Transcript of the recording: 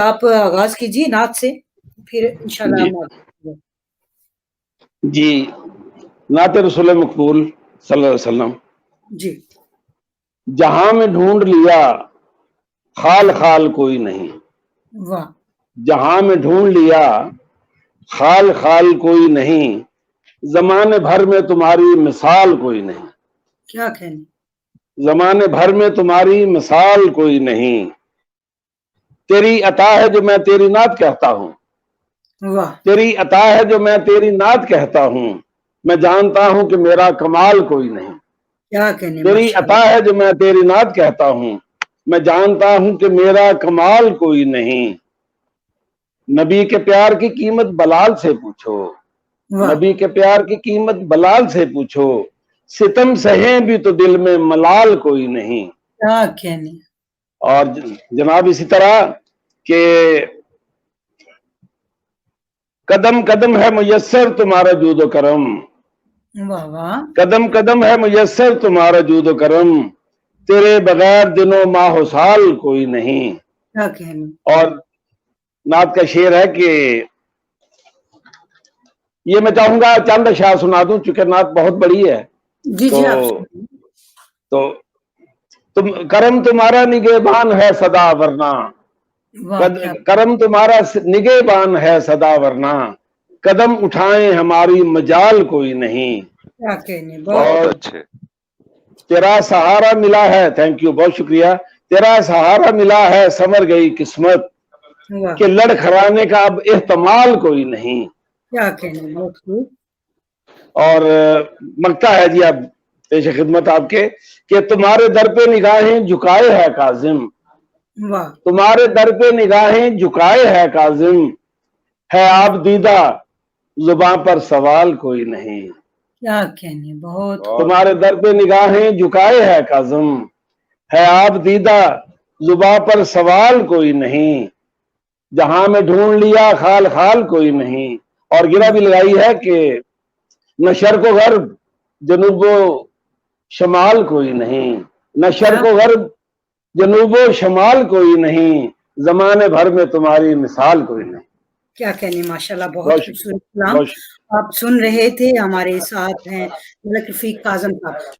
آپ آغاز کیجیے نعت سے، پھر انشاءاللہ ہم آگے۔ جی نعت رسول مقبول صلی اللہ علیہ وسلم۔ جی جہاں میں ڈھونڈ لیا خال خال کوئی نہیں، واہ، جہاں میں ڈھونڈ لیا خال خال کوئی نہیں، زمانے بھر میں تمہاری مثال کوئی نہیں، کیا کہنے، زمانے بھر میں تمہاری مثال کوئی نہیں، تیری عطا ہے جو میں تیری نعت کہتا ہوں، واہ، تیری عطا ہے جو میں تیری نعت کہتا ہوں، میں جانتا ہوں کہ میرا کمال کوئی نہیں، کیا کہنے، تیری ماشاءاللہ، عطا ہے جو میں تیری نعت کہتا ہوں، میں جانتا ہوں کہ میرا کمال کوئی نہیں، نبی کے پیار کی قیمت بلال سے پوچھو، واہ، نبی کے پیار کی قیمت بلال سے پوچھو، ستم سہیں بھی تو دل میں ملال کوئی نہیں۔ کیا کہنے، اور جناب اسی طرح کہ قدم قدم ہے میسر تمہارا جود و کرم، واہ واہ، قدم قدم ہے میسر تمہارا جود و کرم، تیرے بغیر دن و ماہ و سال کوئی نہیں۔ کیا کہنے، اور نعت کا شعر ہے کہ یہ میں چاہوں گا چند اشعار سنا دوں چونکہ نعت بہت بڑی ہے، جی تو جی آپ، کرم تمہارا نگہبان ہے صدا ورنہ، واہ، کیا کرم تمہارا نگہبان ہے صدا ورنہ، قدم اٹھائیں ہماری مجال کوئی نہیں۔ کہنے، بہت اور تیرا سہارا ملا ہے، تھینک یو، بہت شکریہ، تیرا سہارا ملا ہے سمر گئی قسمت، واہ، کہ لڑ کھڑانے کا اب احتمال کوئی نہیں۔ کیا کہنے، بہت خوب، اور مگتا ہے جی اب پیش خدمت آپ کے کہ تمہارے در پہ نگاہیں جھکائے ہے کاظم، واہ، تمہارے در پہ نگاہیں جھکائے ہے کاظم، ہے آپ دیدہ زباں پر سوال کوئی نہیں، کیا کہنے، بہت تمہارے در پہ نگاہیں جھکائے ہے کاظم، ہے آپ دیدہ زباں پر سوال کوئی نہیں، جہاں میں ڈھونڈ لیا خال خال کوئی نہیں۔ اور گرہ بھی لگائی ہے کہ نہ شرق و غرب جنوب و شمال کوئی نہیں، نہ شرق و غرب جنوب و شمال کوئی نہیں، زمانے بھر میں تمہاری مثال کوئی نہیں۔ کیا کہنے، ماشاءاللہ، بہت بہت خوبصورت شکریہ، کلام بہت شکریہ۔ آپ سن رہے تھے۔ ہمارے ساتھ ہیں ملک رفیق کاظم صاحب۔